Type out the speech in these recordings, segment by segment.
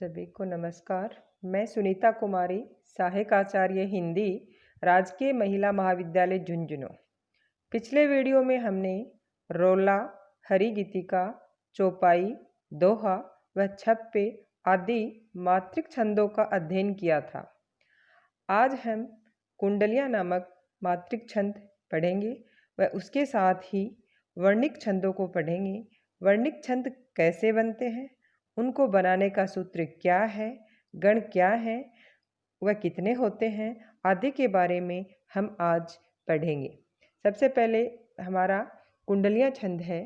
सभी को नमस्कार। मैं सुनीता कुमारी, सहायक आचार्य हिंदी, राजकीय महिला महाविद्यालय झुंझुनू। पिछले वीडियो में हमने रोला, हरी गीतिका, चौपाई, दोहा व छप्पे आदि मात्रिक छंदों का अध्ययन किया था। आज हम कुंडलियाँ नामक मात्रिक छंद पढ़ेंगे व उसके साथ ही वर्णिक छंदों को पढ़ेंगे। वर्णिक छंद कैसे बनते हैं, उनको बनाने का सूत्र क्या है, गण क्या है, वह कितने होते हैं आदि के बारे में हम आज पढ़ेंगे। सबसे पहले हमारा कुंडलियाँ छंद है,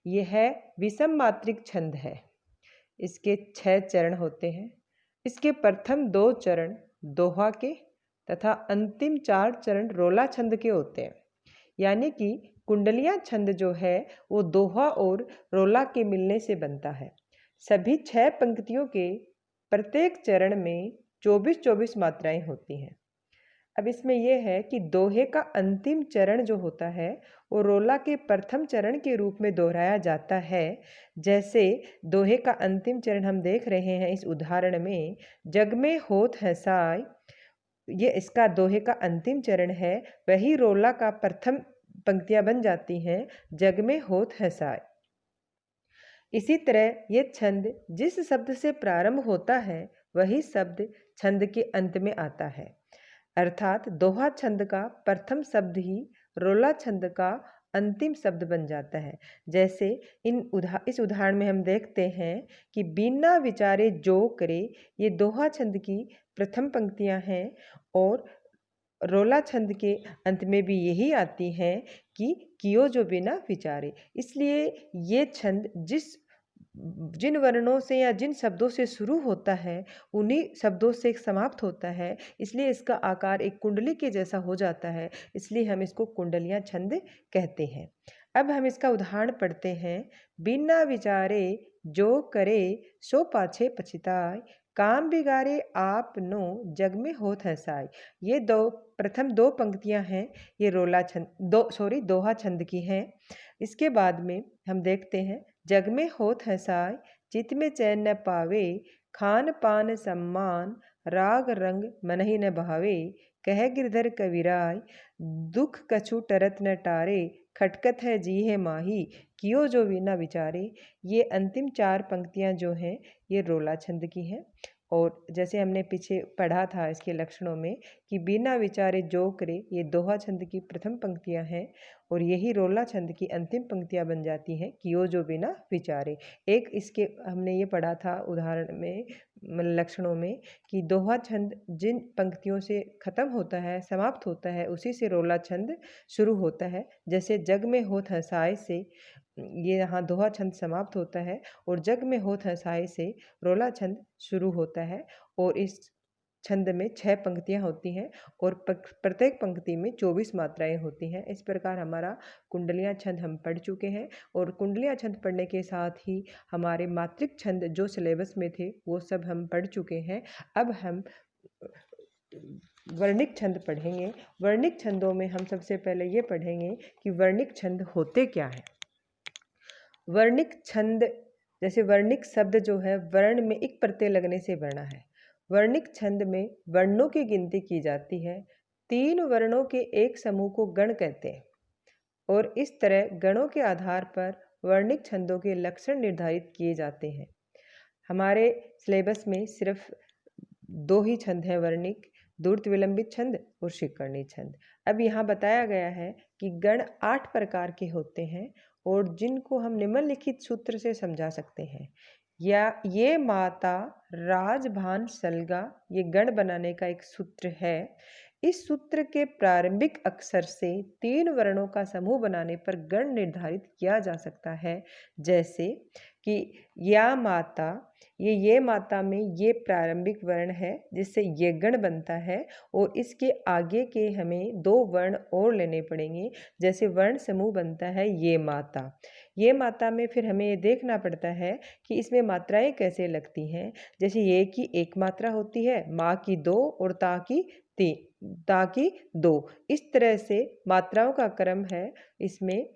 यह है विषम मात्रिक छंद है। इसके 6 चरण होते हैं। इसके प्रथम 2 चरण दोहा के तथा अंतिम 4 चरण रोला छंद के होते हैं। यानी कि कुंडलियाँ छंद जो है वो दोहा और रोला के मिलने से बनता है। सभी 6 पंक्तियों के प्रत्येक चरण में 24-24 मात्राएं होती हैं। अब इसमें यह है कि दोहे का अंतिम चरण जो होता है वो रोला के प्रथम चरण के रूप में दोहराया जाता है। जैसे दोहे का अंतिम चरण हम देख रहे हैं इस उदाहरण में, जग में होत है साय, ये इसका दोहे का अंतिम चरण है। वही रोला का प्रथम पंक्तियां बन जाती हैं, जग में होत है साय। इसी तरह ये छंद जिस शब्द से प्रारंभ होता है वही शब्द छंद के अंत में आता है। अर्थात दोहा छंद का प्रथम शब्द ही रोला छंद का अंतिम शब्द बन जाता है। जैसे इस उदाहरण में हम देखते हैं कि बिना विचारे जो करे, ये दोहा छंद की प्रथम पंक्तियां हैं और रोला छंद के अंत में भी यही आती हैं कि कियो जो बिना विचारे। इसलिए ये छंद जिन वर्णों से या जिन शब्दों से शुरू होता है उन्हीं शब्दों से समाप्त होता है, इसलिए इसका आकार एक कुंडली के जैसा हो जाता है। इसलिए हम इसको कुंडलियाँ छंद कहते हैं। अब हम इसका उदाहरण पढ़ते हैं। बिना विचारे जो करे सो पाछे पछताय, काम बिगाड़े आप नो जग में होत है साय। ये प्रथम 2 पंक्तियां हैं, ये दोहा छंद की हैं। इसके बाद में हम देखते हैं, जग में होत है साय, चित में चैन न पावे, खान पान सम्मान, राग रंग मन ही न भावे, कह गिरधर कविराय, दुख कछु टरत न टारे, खटकत है जी है माही, कियो जो बिना विचारे। ये अंतिम 4 पंक्तियां जो हैं ये रोला छंद की हैं। और जैसे हमने पीछे पढ़ा था इसके लक्षणों में कि बिना विचारे जो करे, ये दोहा छंद की प्रथम पंक्तियां हैं और यही रोला छंद की अंतिम पंक्तियां बन जाती हैं, कियो जो बिना विचारे। एक इसके हमने ये पढ़ा था उदाहरण में, लक्षणों में, कि दोहा छंद जिन पंक्तियों से खत्म होता है, समाप्त होता है, उसी से रोला छंद शुरू होता है। जैसे जग में होत हंसाए से ये यहाँ दोहा छंद समाप्त होता है और जग में होत हंसाए से रोला छंद शुरू होता है। और इस छंद में 6 पंक्तियां होती हैं और प्रत्येक पंक्ति में 24 मात्राएं होती हैं। इस प्रकार हमारा कुंडलियाँ छंद हम पढ़ चुके हैं और कुंडलियाँ छंद पढ़ने के साथ ही हमारे मात्रिक छंद जो सिलेबस में थे वो सब हम पढ़ चुके हैं। अब हम वर्णिक छंद पढ़ेंगे। वर्णिक छंदों में हम सबसे पहले ये पढ़ेंगे कि वर्णिक छंद होते क्या हैं। वर्णिक छंद, जैसे वर्णिक शब्द जो है वर्ण में एक प्रत्यय लगने से बना है। वर्णिक छंद में वर्णों की गिनती की जाती है। 3 वर्णों के एक समूह को गण कहते हैं और इस तरह गणों के आधार पर वर्णिक छंदों के लक्षण निर्धारित किए जाते हैं। हमारे सिलेबस में सिर्फ 2 ही छंद हैं वर्णिक, दूर्त विलंबित छंद और शिकरणी छंद। अब यहाँ बताया गया है कि गण 8 प्रकार के होते हैं और जिनको हम निम्नलिखित सूत्र से समझा सकते हैं। या ये माता राजभान सलगा, ये गण बनाने का एक सूत्र है। इस सूत्र के प्रारंभिक अक्षर से 3 वर्णों का समूह बनाने पर गण निर्धारित किया जा सकता है। जैसे कि या माता, ये माता में ये प्रारंभिक वर्ण है जिससे ये गण बनता है और इसके आगे के हमें 2 वर्ण और लेने पड़ेंगे। जैसे वर्ण समूह बनता है ये माता। ये माता में फिर हमें ये देखना पड़ता है कि इसमें मात्राएं कैसे लगती हैं। जैसे ये की 1 मात्रा होती है, माँ की 2 और ता की 2। इस तरह से मात्राओं का क्रम है। इसमें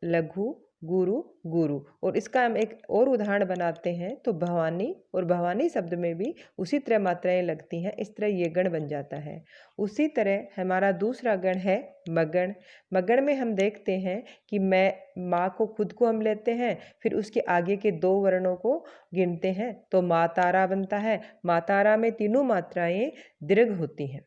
लघु, गुरु गुरु। और इसका हम एक और उदाहरण बनाते हैं तो भवानी, और भवानी शब्द में भी उसी तरह मात्राएं लगती हैं, इस तरह ये गण बन जाता है। उसी तरह हमारा दूसरा गण है मगण। मगण में हम देखते हैं कि मैं माँ को खुद को हम लेते हैं, फिर उसके आगे के दो वर्णों को गिनते हैं तो माँ तारा बनता है। माँ तारा में तीनों मात्राएं दीर्घ होती हैं।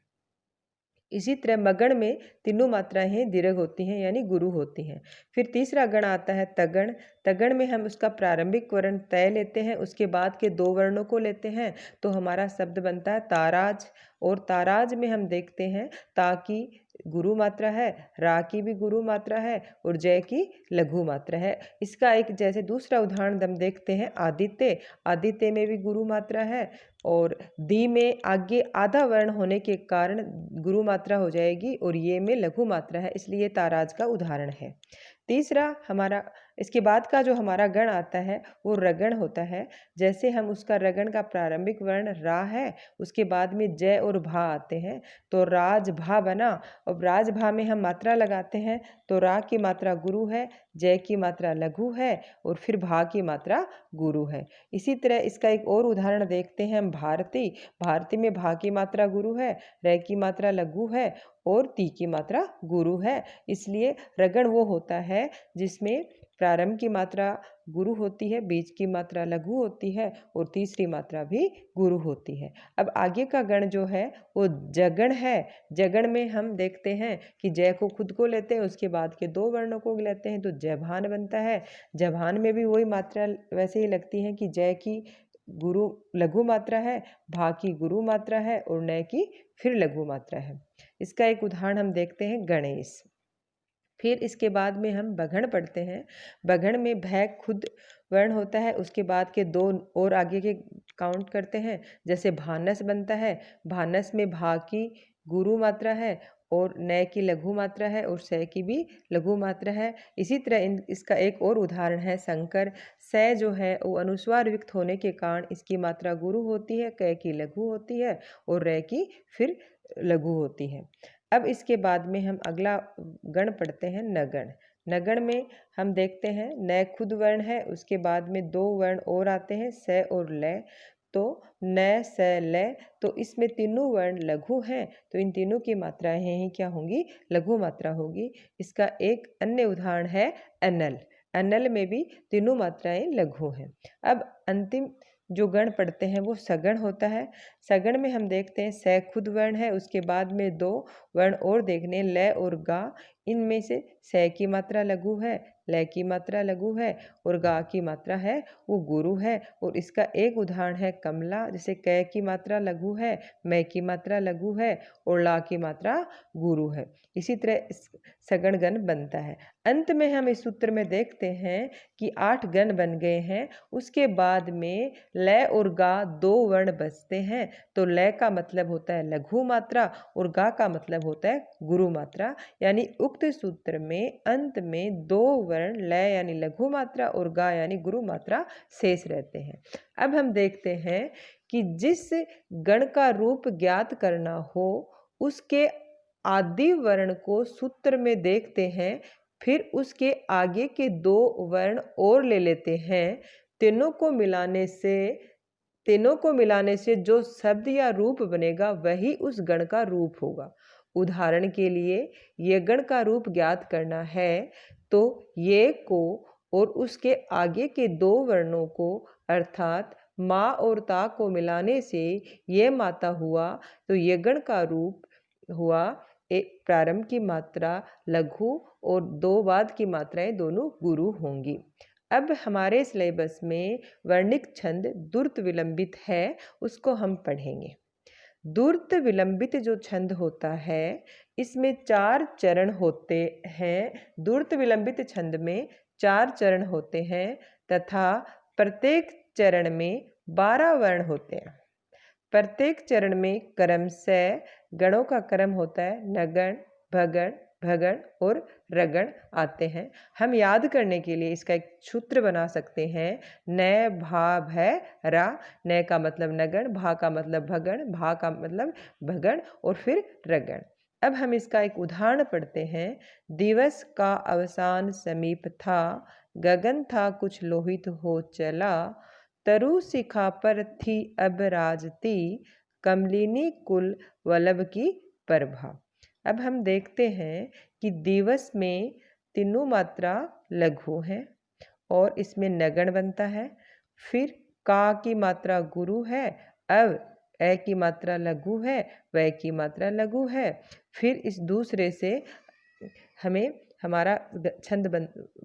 इसी तरह मगण में तीनों मात्राएं दीर्घ होती हैं यानी गुरु होती हैं। फिर तीसरा गण आता है तगण। तगण में हम उसका प्रारंभिक वर्ण तय लेते हैं, उसके बाद के दो वर्णों को लेते हैं तो हमारा शब्द बनता है ताराज। और ताराज में हम देखते हैं ता की गुरु मात्रा है, रा की भी गुरु मात्रा है और जय की लघु मात्रा है। इसका एक जैसे दूसरा उदाहरण हम देखते हैं आदित्य। आदित्य में भी गुरु मात्रा है और दी में आगे आधा वर्ण होने के कारण गुरु मात्रा हो जाएगी और ये में लघु मात्रा है, इसलिए ताराज का उदाहरण है। तीसरा हमारा इसके बाद का जो हमारा गण आता है वो रगण होता है। जैसे हम उसका रगण का प्रारंभिक वर्ण रा है, उसके बाद में जय और भा आते हैं तो राज भा बना। अब राज भा में हम मात्रा लगाते हैं तो रा की मात्रा गुरु है, जय की मात्रा लघु है और फिर भा की मात्रा गुरु है। इसी तरह इसका एक और उदाहरण देखते हैं हम भारती। भारती में भा की मात्रा गुरु है, रै की मात्रा लघु है और ती की मात्रा गुरु है। इसलिए रगण वो होता है जिसमें प्रारंभ की मात्रा गुरु होती है, बीच की मात्रा लघु होती है और तीसरी मात्रा भी गुरु होती है। अब आगे का गण जो है वो जगण है। जगण में हम देखते हैं कि जय को खुद को लेते हैं, उसके बाद के दो वर्णों को लेते हैं तो जयभान बनता है। जयभान में भी वही मात्रा वैसे ही लगती है कि जय की गुरु लघु मात्रा है, भा की गुरु मात्रा है और नय की फिर लघु मात्रा है। इसका एक उदाहरण हम देखते हैं गणेश। फिर इसके बाद में हम बघण पढ़ते हैं। बघण में भय खुद वर्ण होता है, उसके बाद के दो और आगे के काउंट करते हैं। जैसे भानस बनता है, भानस में भा की गुरु मात्रा है और नय की लघु मात्रा है और सै की भी लघु मात्रा है। इसी तरह इसका एक और उदाहरण है शंकर। सै जो है वो अनुस्वार युक्त होने के कारण इसकी मात्रा गुरु होती है, कै की लघु होती है और रै की फिर लघु होती है। अब इसके बाद में हम अगला गण पढ़ते हैं नगण। नगण में हम देखते हैं नय खुद वर्ण है, उसके बाद में दो वर्ण और आते हैं स और लय। तो नय स लय, तो इसमें तीनों वर्ण लघु हैं तो इन तीनों की मात्राएं ही क्या होंगी, लघु मात्रा होगी। इसका एक अन्य उदाहरण है अनल। अनल में भी तीनों मात्राएं लघु हैं। अब अंतिम जो गण पढ़ते हैं वो सगण होता है। सगण में हम देखते हैं स खुद वर्ण है, उसके बाद में दो वर्ण और देखने लय और गा। इनमें से स की मात्रा लघु है, लय की मात्रा लघु है और गा की मात्रा है वो गुरु है। और इसका एक उदाहरण है कमला। जैसे कै की मात्रा लघु है, मै की मात्रा लघु है और ला की मात्रा गुरु है। इसी तरह सगण गण बनता है। अंत में हम इस सूत्र में देखते हैं कि 8 गण बन गए हैं। उसके बाद में लय और गा दो वर्ण बचते हैं तो लय का मतलब होता है लघु मात्रा और गा का मतलब होता है गुरु मात्रा। यानी उक्त सूत्र में अंत में दो वर्ण लय यानी लघु मात्रा और गा यानी गुरु मात्रा शेष रहते हैं। अब हम देखते हैं कि जिस गण का रूप ज्ञात करना हो उसके आदि वर्ण को सूत्र में देखते हैं, फिर उसके आगे के दो वर्ण और ले लेते हैं। तीनों को मिलाने से जो शब्द या रूप बनेगा वही उस गण का रूप होगा। उदाहरण के लिए ये गण का रूप ज्ञात करना है तो ये को और उसके आगे के दो वर्णों को अर्थात माँ और ता को मिलाने से ये माता हुआ तो ये गण का रूप हुआ। एक प्रारंभ की मात्रा लघु और दो बाद की मात्राएं दोनों गुरु होंगी। अब हमारे सिलेबस में वर्णिक छंद द्रुत विलंबित है, उसको हम पढ़ेंगे। द्रुत विलंबित जो छंद होता है इसमें 4 चरण होते हैं। द्रुत विलंबित छंद में 4 चरण होते हैं तथा प्रत्येक चरण में 12 वर्ण होते हैं। प्रत्येक चरण में क्रमशः गणों का क्रम होता है, नगण, भगण, भगण और रगण आते हैं। हम याद करने के लिए इसका एक सूत्र बना सकते हैं, नय भा भय रा। नय का मतलब नगण, भा का मतलब भगण, भा का मतलब भगण और फिर रगण। अब हम इसका एक उदाहरण पढ़ते हैं। दिवस का अवसान समीप था, गगन था कुछ लोहित हो चला, तरु शिखा पर थी अब राजती, कमलिनी कुल वल्लभ की प्रभा। अब हम देखते हैं कि दिवस में तीनों मात्रा लघु है और इसमें नगण बनता है। फिर का की मात्रा गुरु है, अब ए की मात्रा लघु है, वै की मात्रा लघु है। फिर इस दूसरे से हमें हमारा छंद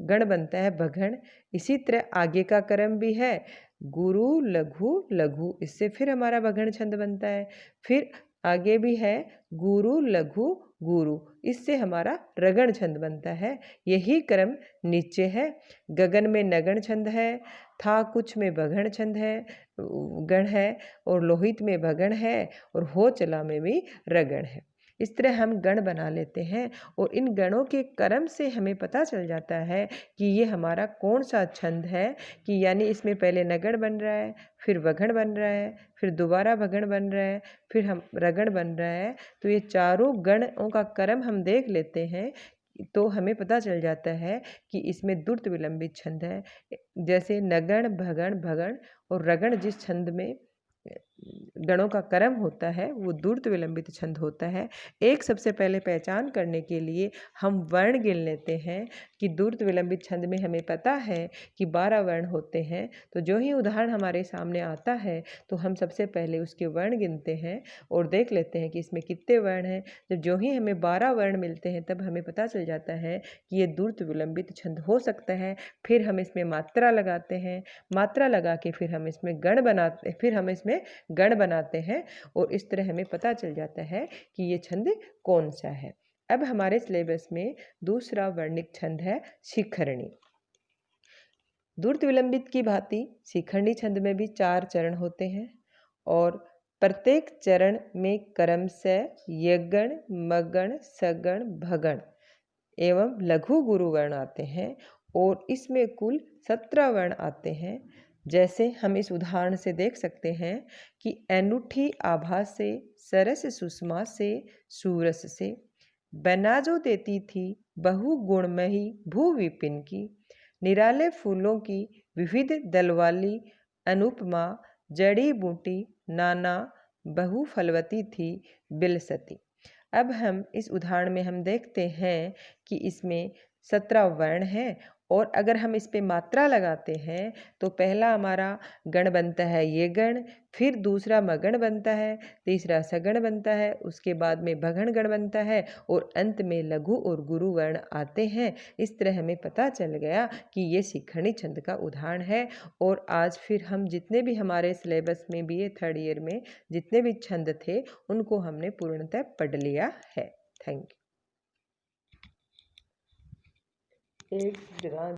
गण बनता है भगण। इसी तरह आगे का क्रम भी है, गुरु लघु लघु, इससे फिर हमारा भगण छंद बनता है। फिर आगे भी है गुरु लघु गुरु, इससे हमारा रगण छंद बनता है। यही क्रम नीचे है। गगन में नगण छंद है, था कुछ में भगण छंद है, गण है, और लोहित में भगण है, और हो चला में भी रगण है। इस तरह हम गण बना लेते हैं और इन गणों के क्रम से हमें पता चल जाता है कि ये हमारा कौन सा छंद है, कि यानी इसमें पहले नगण बन रहा है, फिर वगण बन रहा है, फिर दोबारा भगण बन रहा है, फिर हम रगण बन रहा है। तो ये चारों गणों का क्रम हम देख लेते हैं तो हमें पता चल जाता है कि इसमें द्रुत विलंबित छंद है। जैसे नगण भगण भगण और रगण जिस छंद में गणों का क्रम होता है वो द्रुत विलंबित छंद होता है। एक सबसे पहले पहचान करने के लिए हम वर्ण गिन लेते हैं कि द्रुत विलंबित छंद में हमें पता है कि 12 वर्ण होते हैं। तो जो ही उदाहरण हमारे सामने आता है तो हम सबसे पहले उसके वर्ण गिनते हैं और देख लेते हैं कि इसमें कितने वर्ण हैं। जब जो ही हमें 12 वर्ण मिलते हैं तब हमें पता चल जाता है कि ये द्रुत विलंबित छंद हो सकता है। फिर हम इसमें मात्रा लगाते हैं, मात्रा लगा के फिर हम इसमें गण बनाते हैं और इस तरह हमें पता चल जाता है कि ये छंद कौन सा है। अब हमारे सिलेबस में दूसरा वर्णिक छंद है शिखरणी। द्रुत विलंबित की भांति शिखरणी छंद में भी 4 चरण होते हैं और प्रत्येक चरण में क्रमशः यगण मगण सगण भगण एवं लघु गुरु वर्ण आते हैं और इसमें कुल 17 वर्ण आते हैं। जैसे हम इस उदाहरण से देख सकते हैं कि अनूठी आभा से, सरस सुषमा से, सूरस से, बना जो देती थी बहु गुणमयी भू विपिन की, निराले फूलों की विविध दल वाली अनुपमा, जड़ी बूटी नाना बहु फलवती थी बिलसती। अब हम इस उदाहरण में हम देखते हैं कि इसमें 17 वर्ण हैं और अगर हम इस पे मात्रा लगाते हैं तो पहला हमारा गण बनता है ये गण, फिर दूसरा मगण बनता है, तीसरा सगण बनता है, उसके बाद में भगण गण बनता है और अंत में लघु और गुरु वर्ण आते हैं। इस तरह हमें पता चल गया कि ये शिखरणी छंद का उदाहरण है। और आज फिर हम जितने भी हमारे सिलेबस में BA 3rd ईयर में जितने भी छंद थे उनको हमने पूर्णतः पढ़ लिया है। Thank you. एक जगह